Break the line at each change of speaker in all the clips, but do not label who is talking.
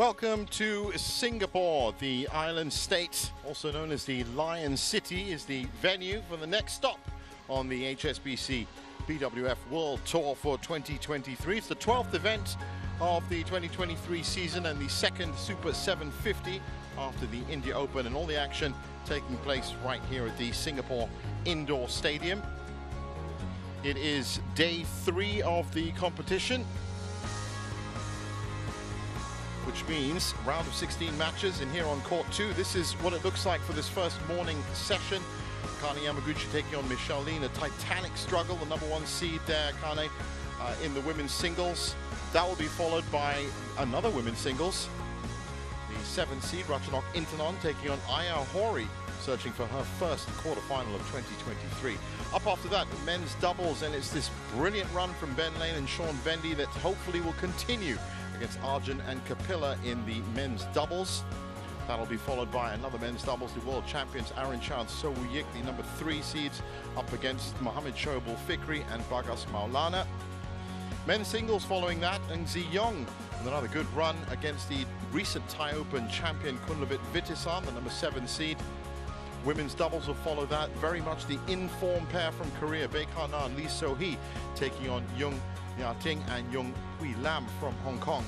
Welcome to Singapore. The island state, also known as the Lion City, is the venue for the next stop on the HSBC BWF World Tour for 2023. It's the 12th event of the 2023 season and the second Super 750 after the India Open, and all the action taking place right here at the Singapore Indoor Stadium. It is day 3 of the competition, which means round of 16 matches. And here on court 2, this is what it looks like for this first morning session. Akane Yamaguchi taking on Michelle Lee in a titanic struggle, the #1 seed there, Akane, in the women's singles. That will be followed by another women's singles. The 7th seed, Ratchanok Intanon, taking on Aya Hori, searching for her first quarterfinal of 2023. Up after that, men's doubles, and it's this brilliant run from Ben Lane and Sean Vendy that hopefully will continue against Arjun and Kapila in the men's doubles. That'll be followed by another men's doubles, the world champions Aaron Chand Sowuyik, the #3 seeds, up against Mohamed Shoaib Fikri and Bagas Maulana. Men's singles following that, and Ziyong with another good run against the recent Thai Open champion Kunlavit Vitisan, the #7 seed. Women's doubles will follow that, very much the in-form pair from Korea, Baek Ha-na and Lee So-hee, taking on Jung Ya-ting and Jung Hui Lam from Hong Kong.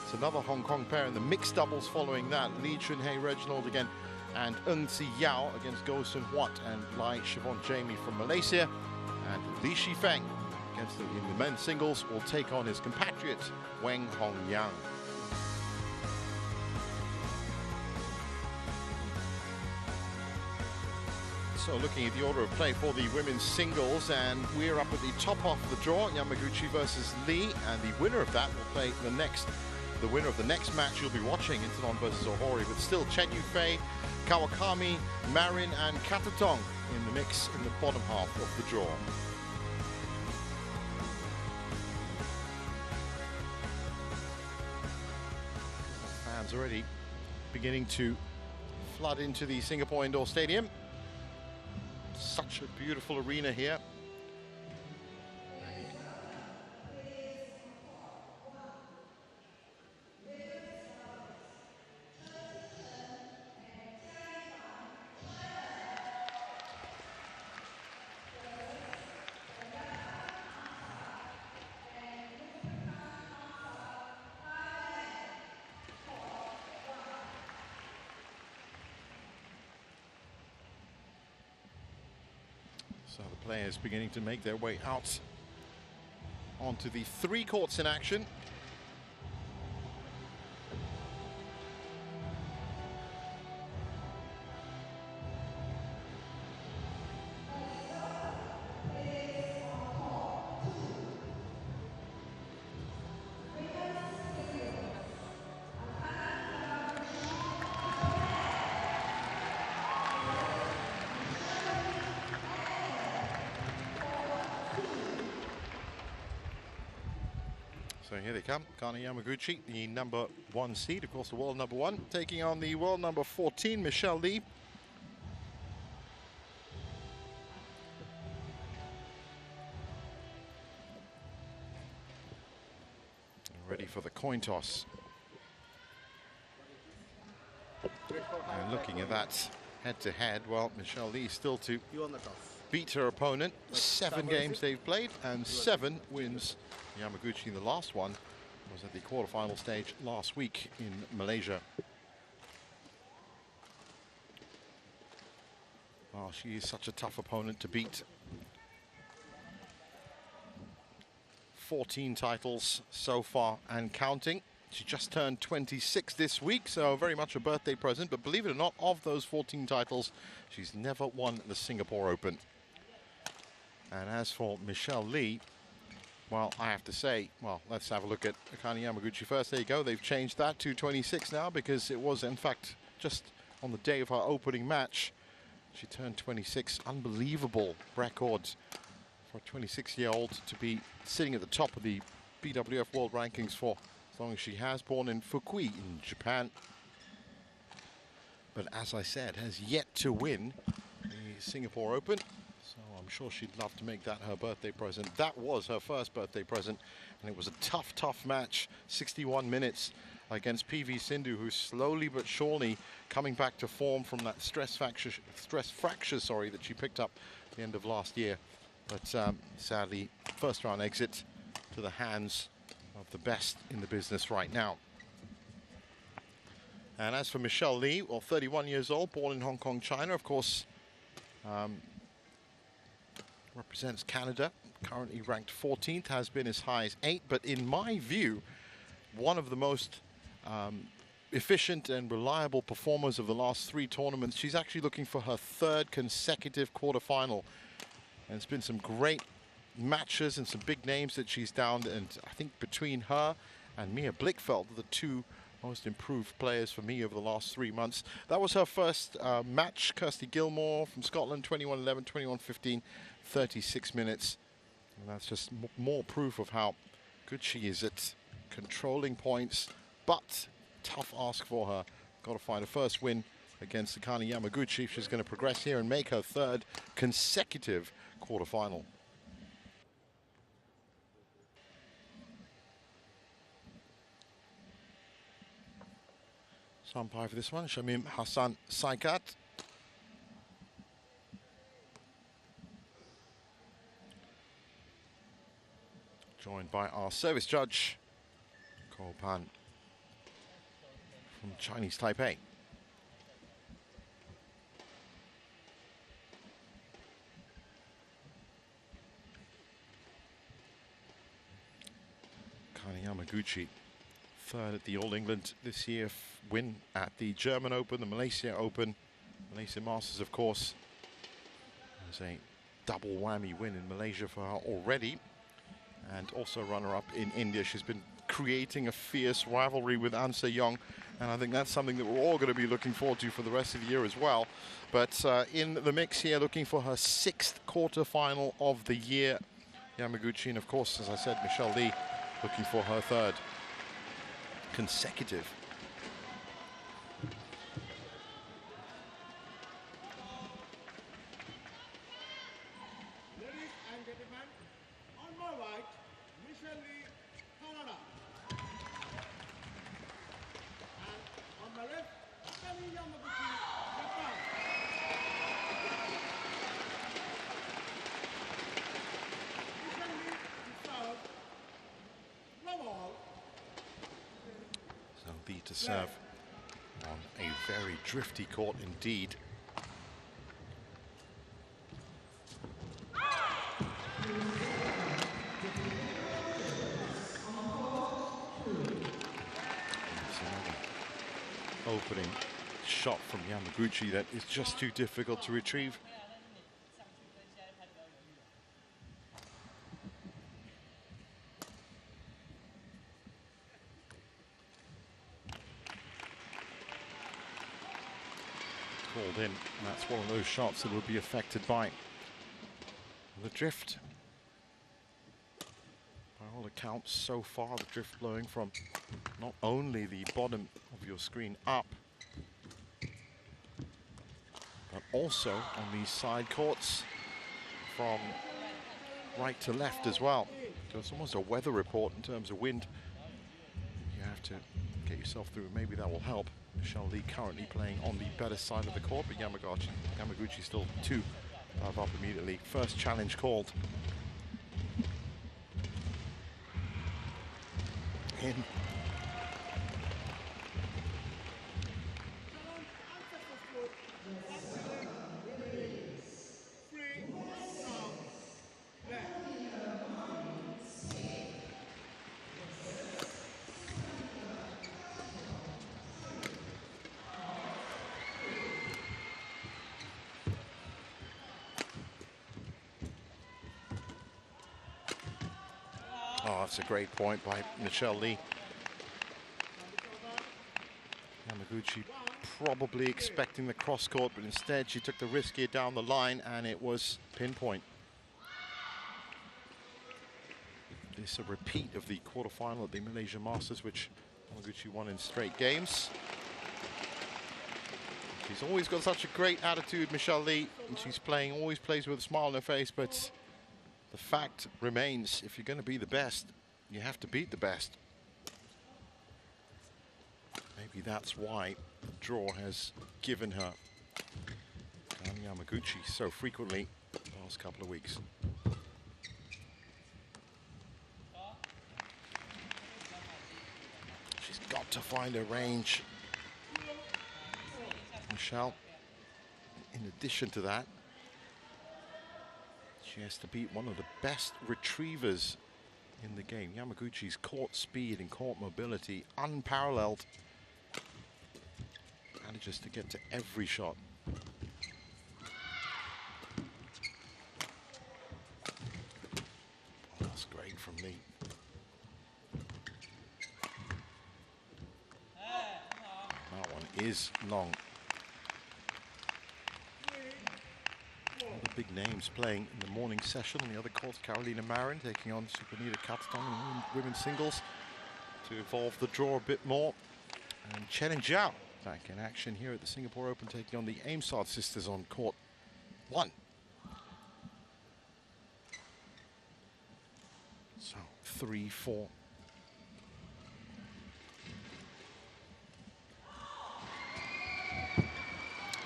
It's another Hong Kong pair in the mixed doubles following that. Lee Chun-hei Reginald again, and Ng Si Yao against Goh Sun Huat and Lai Siobhan Jamie from Malaysia. And Li Shifeng against in the men's singles will take on his compatriot Weng Hong Yang. So looking at the order of play for the women's singles, and we're up at the top half of the draw, Yamaguchi versus Lee, and the winner of that will play the winner of the next match you'll be watching, Intanon versus Ohori, but still Chen Yufei, Kawakami, Marin and Katatong in the mix in the bottom half of the draw. Fans already beginning to flood into the Singapore Indoor Stadium. Such a beautiful arena here. So the players beginning to make their way out onto the 3 courts in action. So here they come, Akane Yamaguchi, the #1 seed, of course the world #1, taking on the world #14, Michelle Lee. Ready for the coin toss. And looking at that head-to-head, well, Michelle Lee still to beat her opponent. 7 games they've played and 7 wins. Yamaguchi, the last one, was at the quarterfinal stage last week in Malaysia. Oh, she is such a tough opponent to beat. 14 titles so far and counting. She just turned 26 this week, so very much a birthday present. But believe it or not, of those 14 titles, she's never won the Singapore Open. And as for Michelle Lee, well, I have to say, well, let's have a look at Akane Yamaguchi first. There you go. They've changed that to 26 now, because it was, in fact, just on the day of her opening match, she turned 26. Unbelievable record for a 26-year-old to be sitting at the top of the BWF World Rankings for as long as she has. Born in Fukui in Japan. But as I said, has yet to win the Singapore Open. So I'm sure she'd love to make that her birthday present. That was her first birthday present, and it was a tough, tough match. 61 minutes against PV Sindhu, who's slowly but surely coming back to form from that stress fracture, that she picked up at the end of last year. But sadly, first round exit to the hands of the best in the business right now. And as for Michelle Lee, well, 31 years old, born in Hong Kong, China, of course, represents Canada, currently ranked 14th, has been as high as 8th, but in my view, one of the most efficient and reliable performers of the last 3 tournaments. She's actually looking for her 3rd consecutive quarterfinal. And it's been some great matches and some big names that she's downed. And I think between her and Mia Blichfeld, the 2 most improved players for me over the last 3 months. That was her first match. Kirsty Gilmore from Scotland, 21-11, 21-15, 36 minutes. And that's just more proof of how good she is at controlling points, but tough ask for her. Got to find a first win against Akane Yamaguchi if she's going to progress here and make her 3rd consecutive quarterfinal. Umpire for this one, Shamim Hassan Saikat. Joined by our service judge, Ko Pan from Chinese Taipei. Akane Yamaguchi, 3rd at the All England this year, win at the German Open, the Malaysia Open, Malaysia Masters, of course. There's a double whammy win in Malaysia for her already, and also runner-up in India. She's been creating a fierce rivalry with An Se-young, and I think that's something that we're all going to be looking forward to for the rest of the year as well. But in the mix here, looking for her 6th quarterfinal of the year, Yamaguchi, and of course, as I said, Michelle Lee looking for her 3rd consecutive.
Ladies and gentlemen, on my right, Michelle Lee, Canada. And on my left, Akane Yamaguchi, Japan. Michelle Lee to serve. Love all.
So Lee to serve on a very drifty court indeed. Opening shot from Yamaguchi that is just too difficult to retrieve. Called in, and that's one of those shots that will be affected by the drift. By all accounts so far, the drift blowing from not only the bottom of your screen up, but also on these side courts from right to left as well. So it's almost a weather report in terms of wind. You have to get yourself through, maybe that will help. Michelle Lee currently playing on the better side of the court, but Yamaguchi still 2 up immediately. First challenge called. In. Oh, that's a great point by Michelle Lee. Yamaguchi probably expecting the cross court, but instead she took the risk here down the line, and it was pinpoint. This is a repeat of the quarterfinal at the Malaysia Masters, which Yamaguchi won in straight games. She's always got such a great attitude, Michelle Lee, and she's playing, always plays with a smile on her face, but the fact remains, if you're going to be the best, you have to beat the best. Maybe that's why the draw has given her Akane Yamaguchi so frequently the last couple of weeks. She's got to find a range. Michelle, in addition to that, she has to beat one of the best retrievers in the game. Yamaguchi's court speed and court mobility, unparalleled. Manages to get to every shot. Oh, that's great from Lee. That one is long. All the big names playing in the morning session. On the other court, Carolina Marin taking on Sudirman in women's singles to evolve the draw a bit more. And Chen and Zhao back in action here at the Singapore Open, taking on the Aimsard sisters on court 1. So 3-4.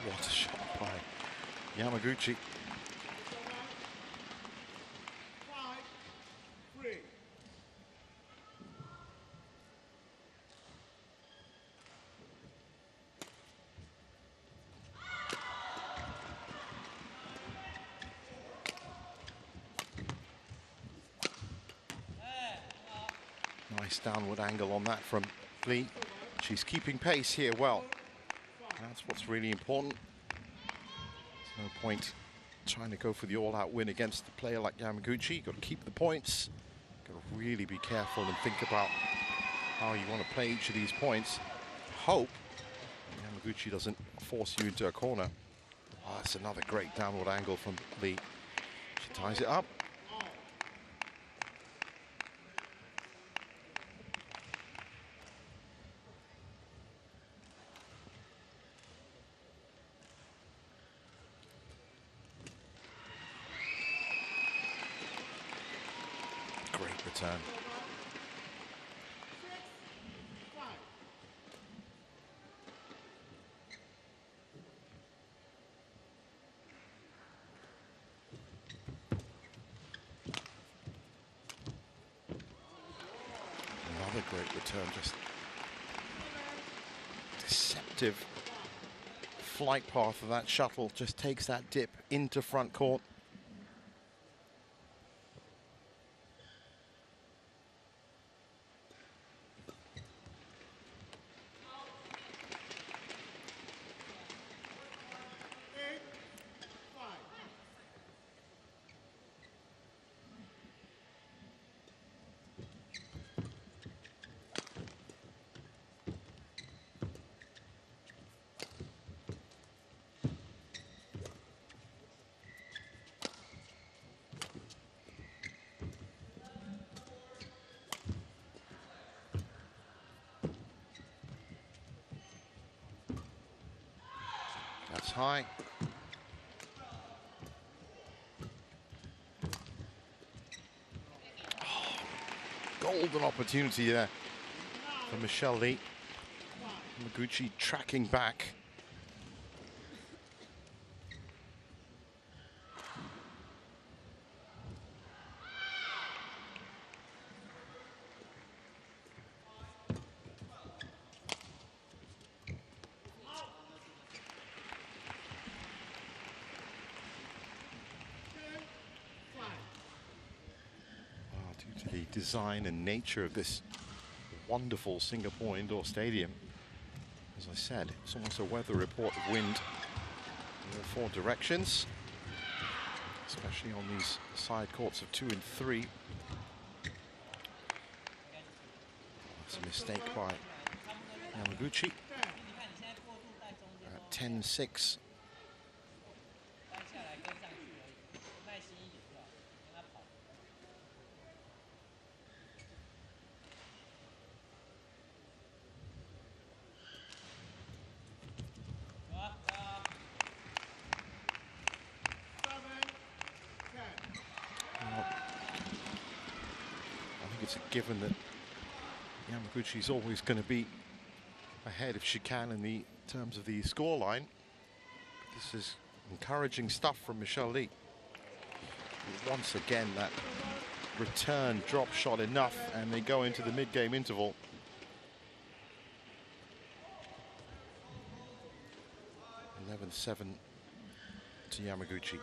What a shot by Yamaguchi.
5-3.
Nice downward angle on that from Lee. She's keeping pace here well. That's what's really important. There's no point trying to go for the all-out win against a player like Yamaguchi. You've got to keep the points. Got to really be careful and think about how you want to play each of these points. Hope Yamaguchi doesn't force you into a corner. Oh, that's another great downward angle from Lee. She ties it up. Great return. Another great return, just deceptive flight path of that shuttle, just takes that dip into front court. That's high. Oh, golden opportunity there for Michelle Lee. Yamaguchi tracking back. Due to the design and nature of this wonderful Singapore indoor stadium, as I said, it's almost a weather report of wind in all 4 directions, especially on these side courts of 2 and 3. That's a mistake by Yamaguchi at 10-6. It's a given that Yamaguchi's always going to be ahead if she can in the terms of the scoreline. This is encouraging stuff from Michelle Lee. Once again, that return drop shot enough, and they go into the mid-game interval. (11-7) to Yamaguchi.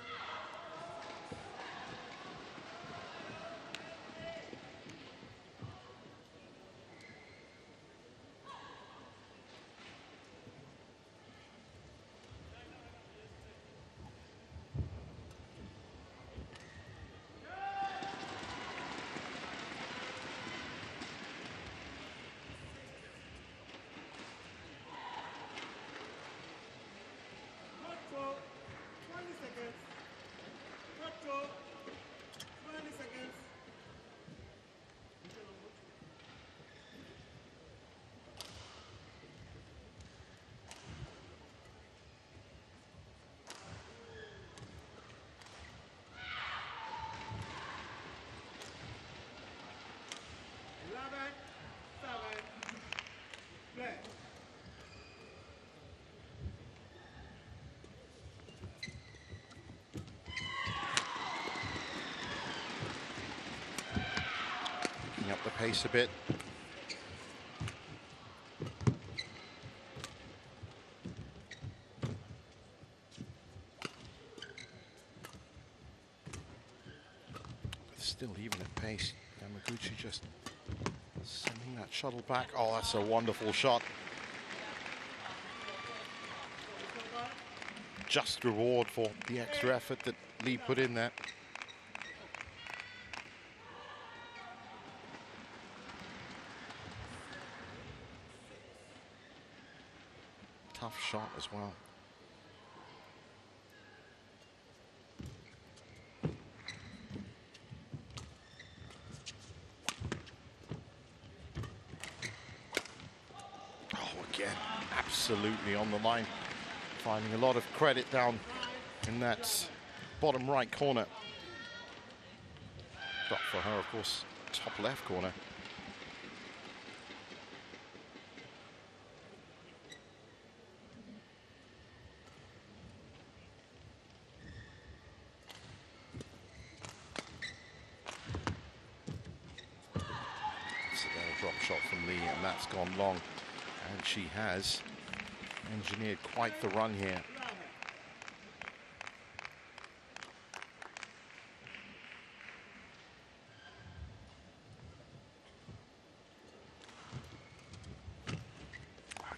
Up the pace a bit. But still even at pace. Yamaguchi just sending that shuttle back. Oh, that's a wonderful shot. Just reward for the extra effort that Lee put in there. Tough shot as well. Oh, again, absolutely on the line. Finding a lot of credit down in that bottom right corner. But for her, of course, top left corner. Drop shot from Lee, and that's gone long. And she has engineered quite the run here.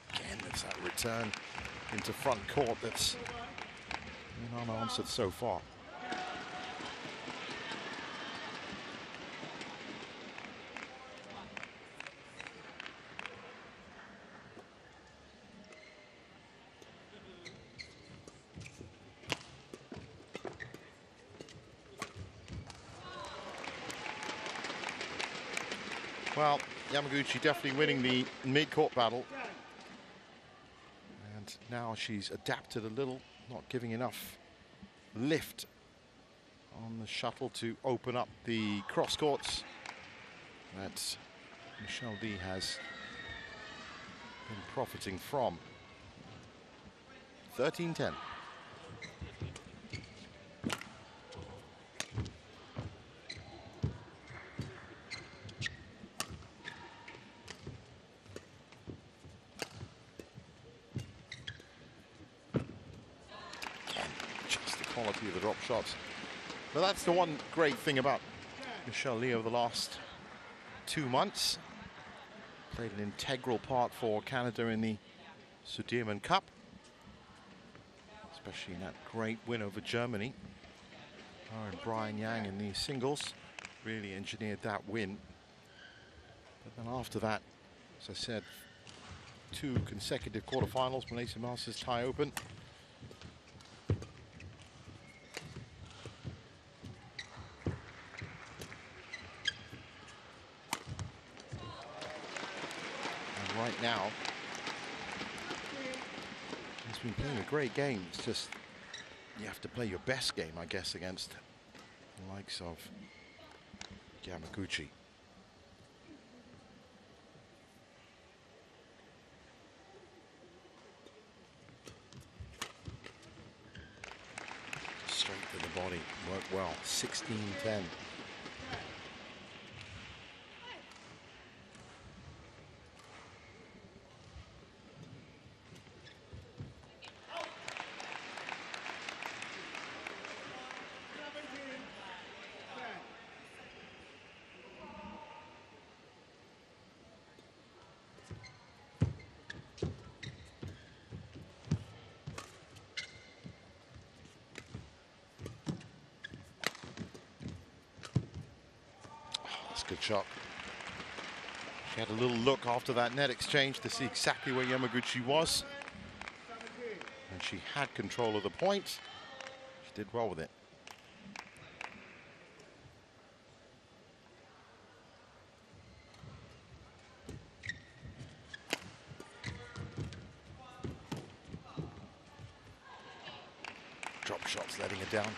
Again, there's that return into front court that's been unanswered so far. Well, Yamaguchi definitely winning the mid-court battle. And now she's adapted a little, not giving enough lift on the shuttle to open up the cross courts that Michelle Lee has been profiting from. 13-10. Quality of the drop shots. But that's the one great thing about Michelle Lee over the last 2 months. Played an integral part for Canada in the Sudirman Cup, especially in that great win over Germany. Her and Brian Yang in the singles really engineered that win. But then after that, as I said, 2 consecutive quarterfinals, Malaysia Masters Thai Open. Right now, he's been playing a great game. It's just you have to play your best game, I guess, against the likes of Yamaguchi. work well. 16-10. Good shot. She had a little look after that net exchange to see exactly where Yamaguchi was. And she had control of the point. She did well with it. Drop shots letting her down.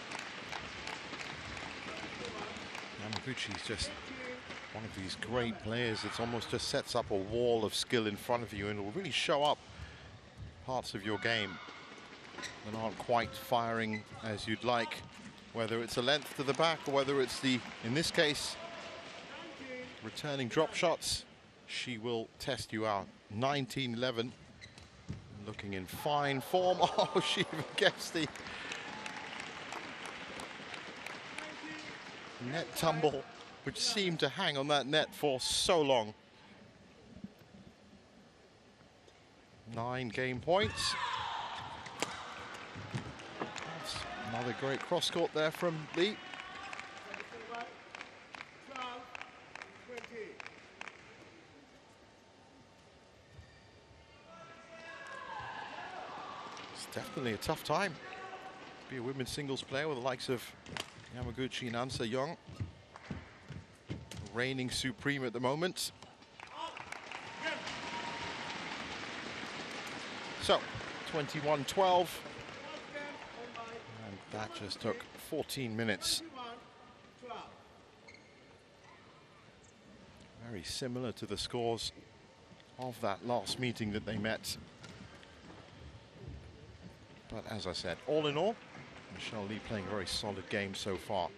Yamaguchi's just one of these great players. It's almost just sets up a wall of skill in front of you and will really show up parts of your game that aren't quite firing as you'd like, whether it's a length to the back or whether it's the, in this case, returning drop shots. She will test you out. 19-11, looking in fine form. Oh, she even gets the net tumble, which seemed to hang on that net for so long. 9 game points. That's another great cross court there from Lee. It's definitely a tough time to be a women's singles player with the likes of Yamaguchi and Ansa Young, reigning supreme at the moment. So, 21-12. And that just took 14 minutes. Very similar to the scores of that last meeting that they met. But as I said, all in all, Michelle Lee playing a very solid game so far.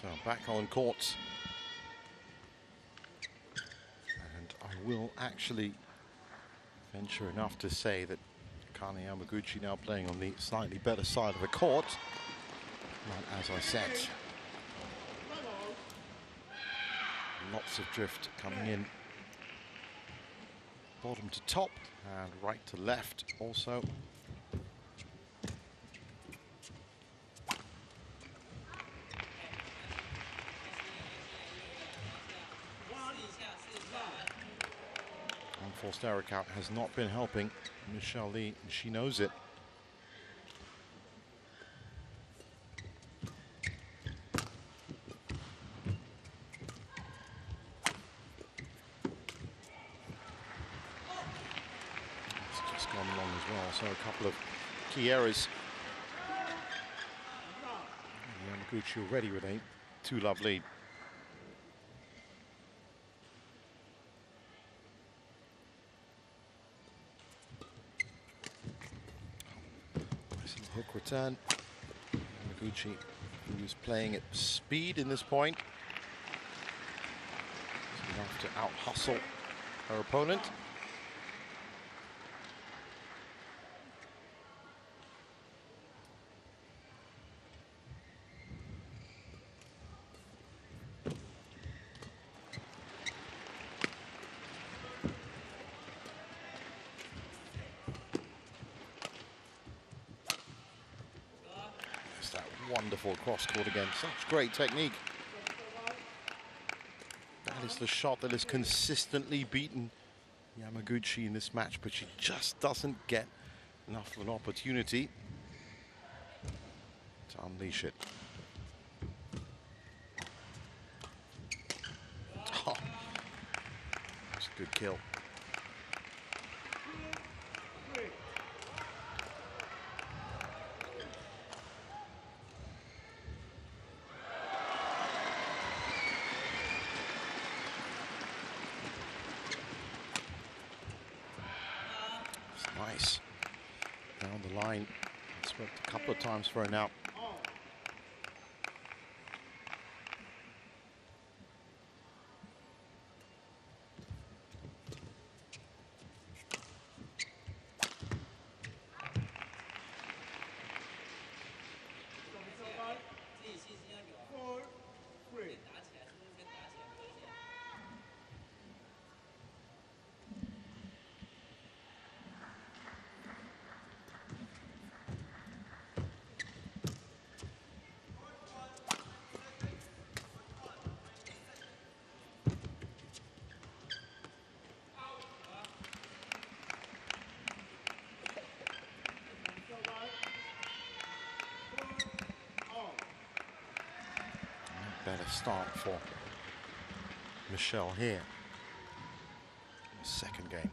So back on court, and I will actually venture enough to say that Akane Yamaguchi now playing on the slightly better side of the court. But as I said, lots of drift coming in, bottom to top and right to left also. Unforced error count has not been helping Michelle Lee, and she knows it. It's just gone long as well, so a couple of key errors. Yamaguchi already with a 2-love lead. Hook return. Yamaguchi, who was playing at speed in this point, enough to out-hustle her opponent. It's that wonderful cross-court again. Such great technique. That is the shot that has consistently beaten Yamaguchi in this match, but she just doesn't get enough of an opportunity to unleash it. Oh, that's a good kill. Nice. Down the line. It's worked a couple of times for her now. Better start for Michelle here. Second game.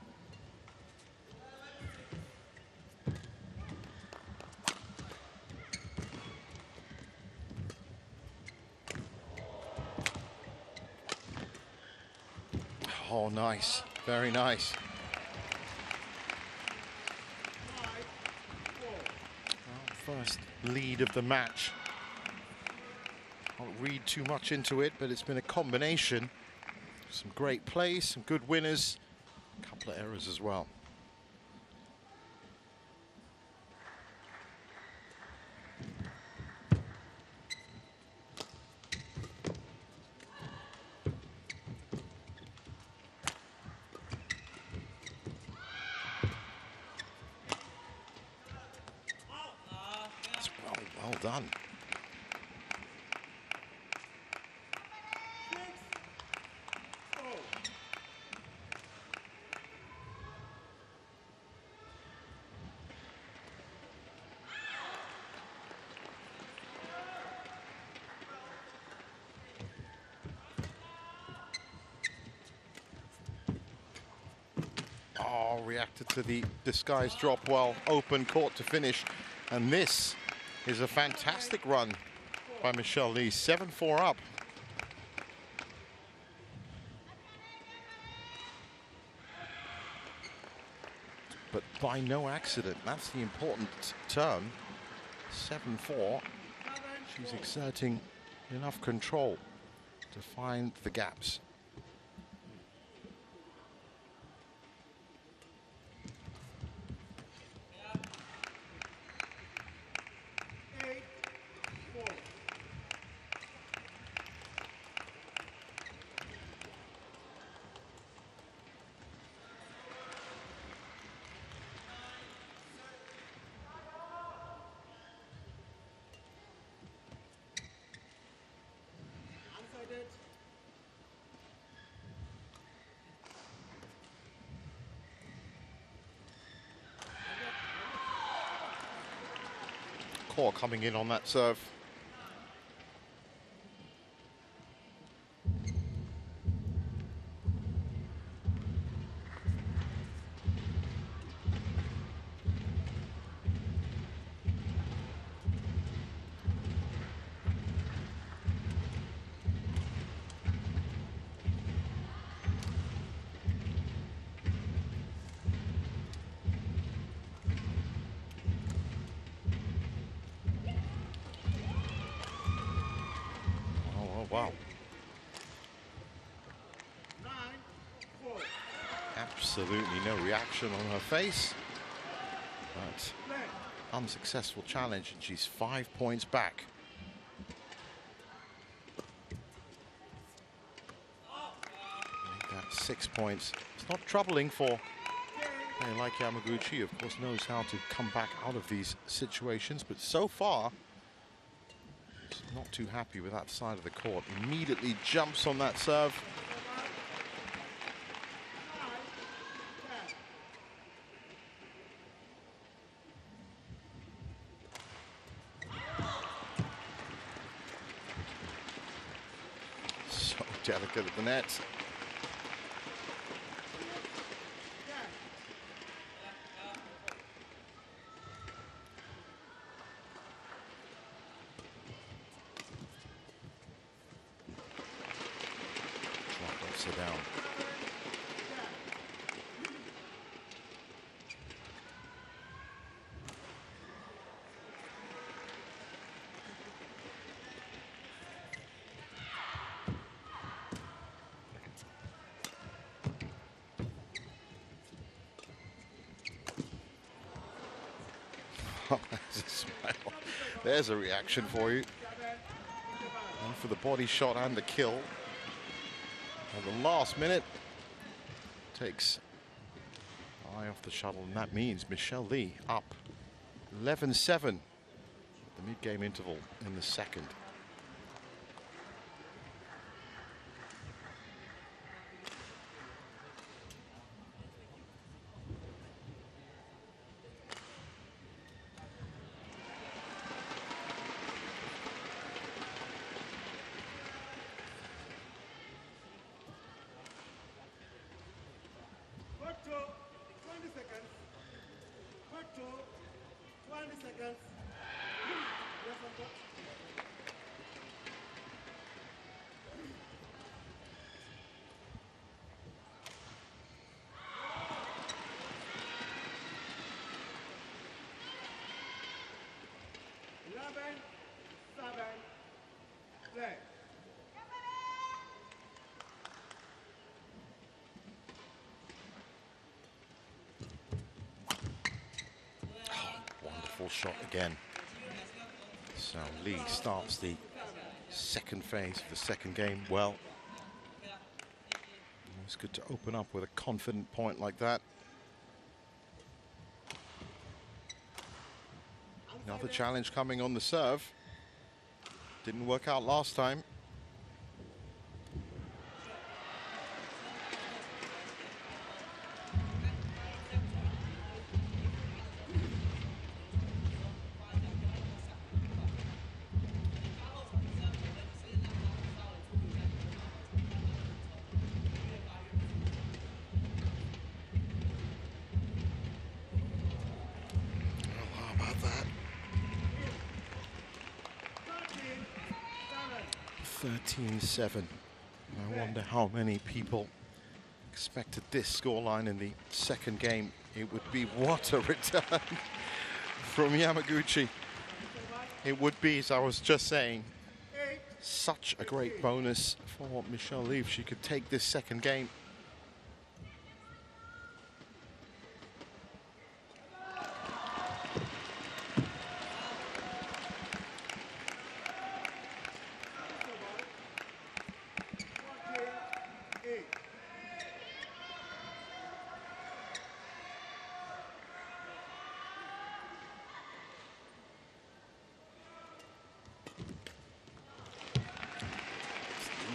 Oh, nice. Very nice. Well, first lead of the match. Don't read too much into it, but it's been a combination. Some great plays, some good winners, a couple of errors as well. That's well done. Oh, reacted to the disguised drop well, open court to finish. And this is a fantastic run by Michelle Lee, 7-4 up. But by no accident, that's the important term. 7-4, she's exerting enough control to find the gaps. Core coming in on that serve. Wow.
9-4.
Absolutely no reaction on her face. But unsuccessful challenge, and she's 5 points back. Make that 6 points. It's not troubling for a player like Yamaguchi. Of course, knows how to come back out of these situations, but so far, she's not too happy with that side of the court. Immediately jumps on that serve. Delicate at the net. Drops her down. There's a smile. There's a reaction for you. And for the body shot and the kill. At the last minute, takes eye off the shuttle, and that means Michelle Lee up 11-7 at the mid-game interval in the second. Wonderful shot again. So Lee starts the second phase of the second game well. It's good to open up with a confident point like that. Another challenge coming on the serve. Didn't work out last time. Oh, how about that? 13-7. I wonder how many people expected this scoreline in the second game. It would be what a return from Yamaguchi. It would be, as I was just saying, such a great bonus for Michelle Lee if she could take this second game.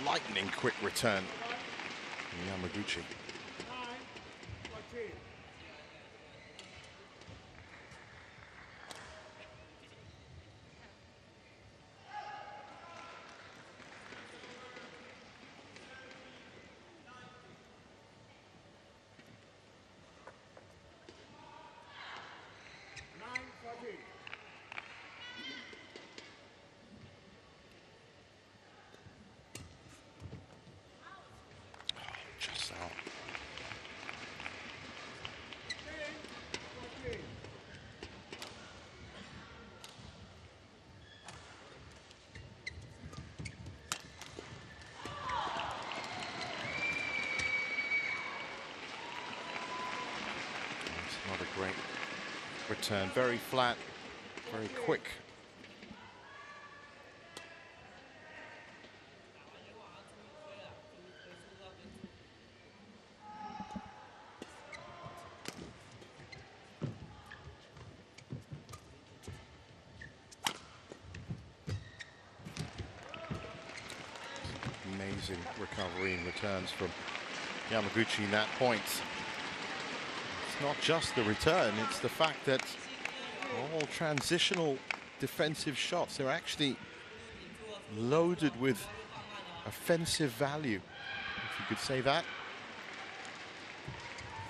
Lightning quick return from Yamaguchi.
9-14.
Just out. Another great return, very flat, very quick. Amazing recovery and returns from Yamaguchi in that point. It's not just the return, it's the fact that all transitional defensive shots, they're actually loaded with offensive value, if you could say that.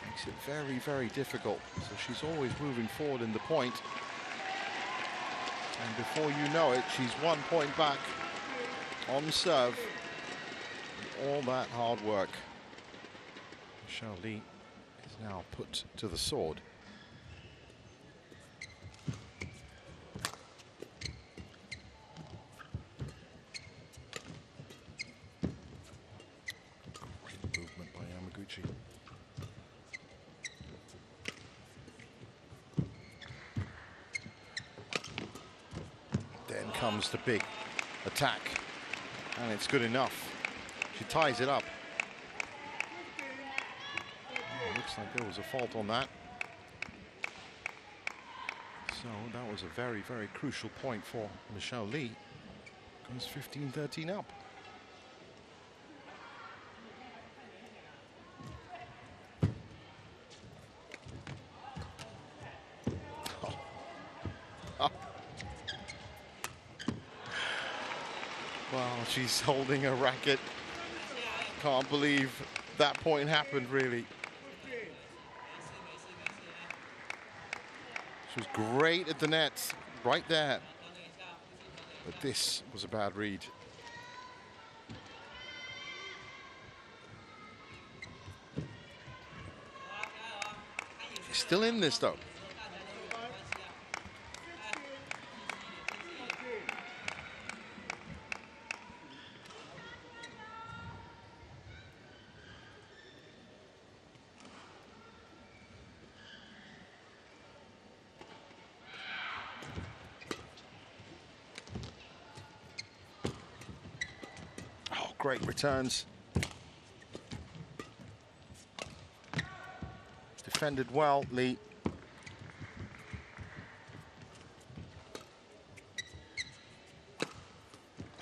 Makes it very, very difficult. So she's always moving forward in the point. And before you know it, she's 1 point back on serve. All that hard work. Michelle Lee is now put to the sword. Great movement by Yamaguchi. Then comes the big attack, and it's good enough. She ties it up. Oh, looks like there was a fault on that. So that was a very, very crucial point for Michelle Lee. Goes 15-13 up. Wow, she's holding a racket. Can't believe that point happened, really. She was great at the net, right there. But this was a bad read. She's still in this, though. Great returns. Defended well, Lee.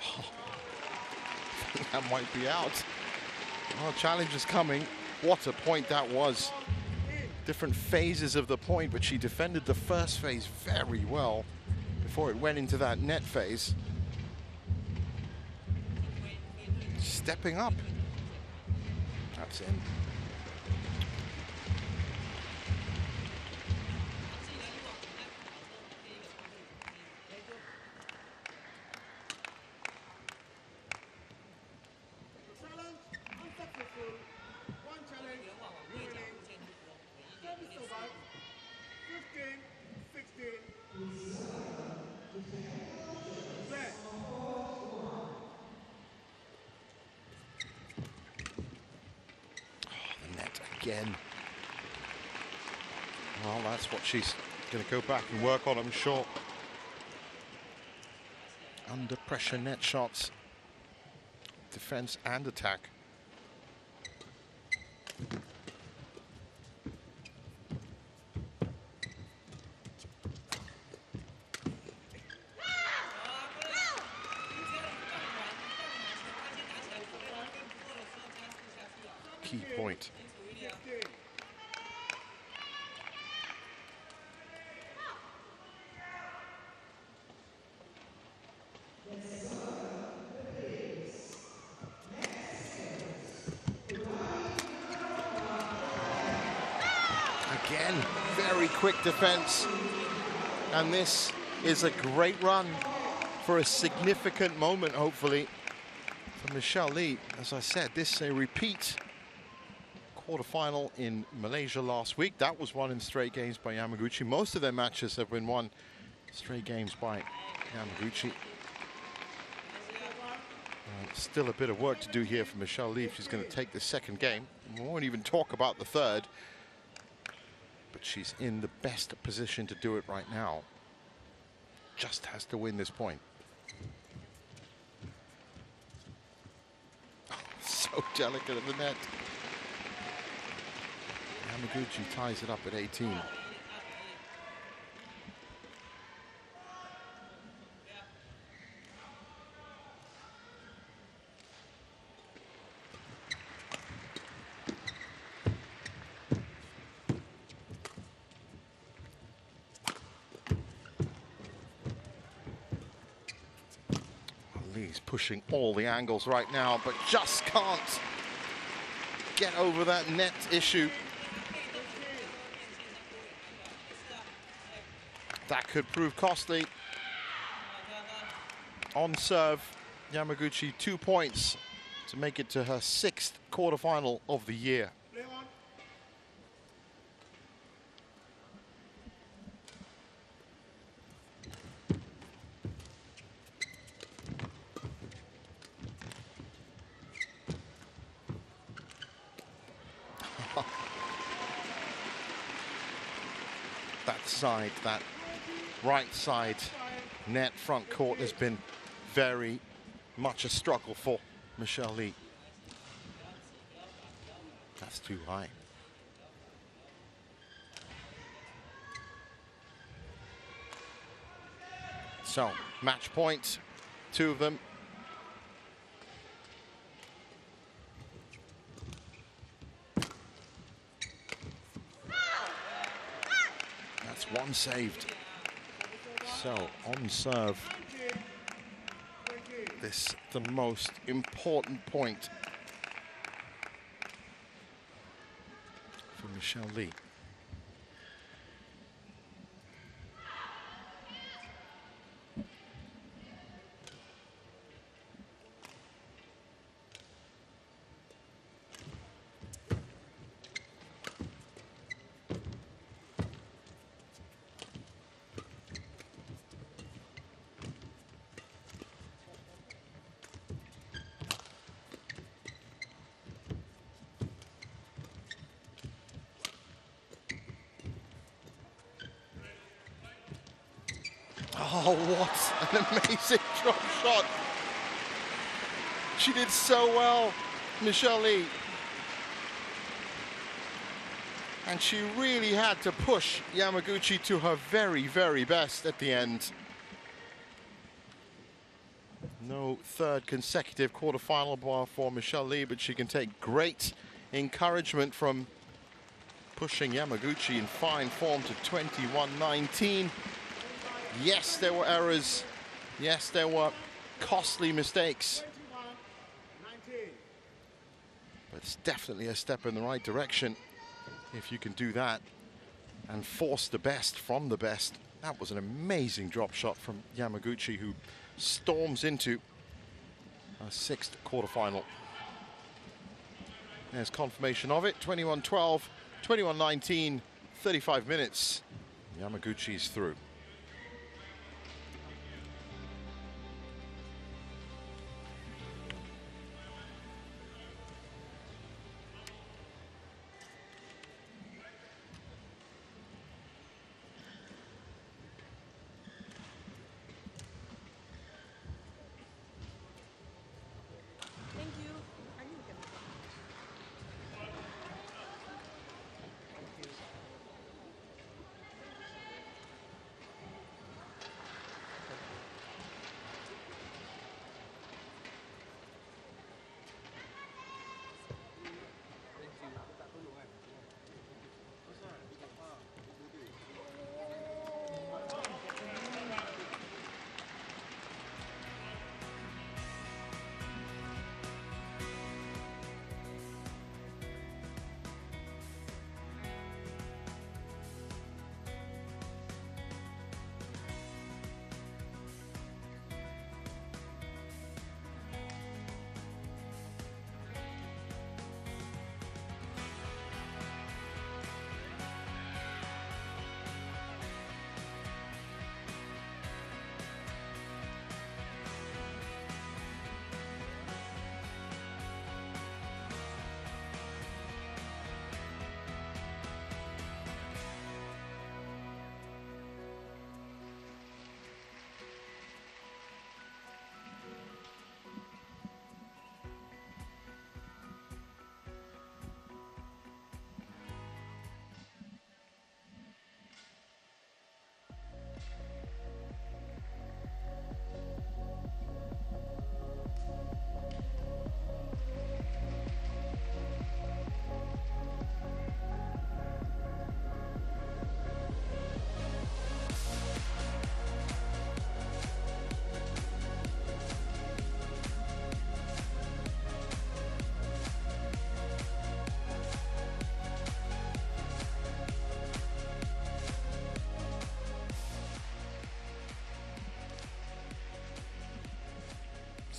Oh, that might be out. Oh, challenge is coming. What a point that was. Different phases of the point, but she defended the first phase very well before it went into that net phase. Stepping up. That's in. Again. Well, that's what she's going to go back and work on, I'm sure. Under pressure net shots, defense and attack. Key point. Again, very quick defense. And this is a great run for a significant moment, hopefully, for Michelle Lee. As I said, this is a repeat quarterfinal in Malaysia last week. That was won in straight games by Yamaguchi. Most of their matches have been won straight games by Yamaguchi. Still a bit of work to do here for Michelle Lee if she's going to take the second game. We won't even talk about the third. But she's in the best position to do it right now. Just has to win this point. Oh, so delicate at the net. Yamaguchi ties it up at 18. He's pushing all the angles right now, but just can't get over that net issue. That could prove costly. On serve, Yamaguchi 2 points to make it to her 6th quarterfinal of the year. That right side net front court has been very much a struggle for Michelle Lee. That's too high. So, match point, 2 of them. One saved. So on serve, this the most important point for Michelle Lee. Oh, what an amazing drop shot. She did so well, Michelle Lee. And she really had to push Yamaguchi to her very, very best at the end. No 3rd consecutive quarterfinal bar for Michelle Lee, but she can take great encouragement from pushing Yamaguchi in fine form to 21-19. Yes, there were errors. Yes, there were costly mistakes. But it's definitely a step in the right direction if you can do that and force the best from the best. That was an amazing drop shot from Yamaguchi, who storms into a 6th quarterfinal. There's confirmation of it. 21-12, 21-19, 35 minutes. Yamaguchi's through.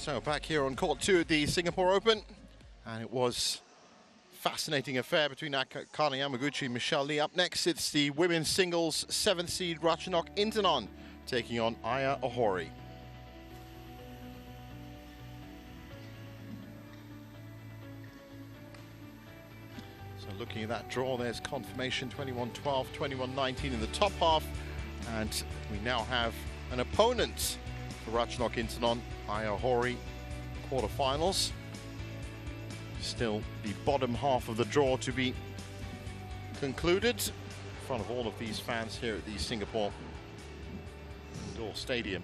So back here on court 2 at the Singapore Open, and it was a fascinating affair between Akane Yamaguchi and Michelle Lee. Up next, it's the women's singles 7th seed Ratchanok Intanon taking on Aya Ohori. So looking at that draw, there's confirmation 21-12, 21-19 in the top half, and we now have an opponent for Ratchanok Intanon, Aya Ohori, quarterfinals. Still the bottom half of the draw to be concluded in front of all of these fans here at the Singapore Indoor Stadium.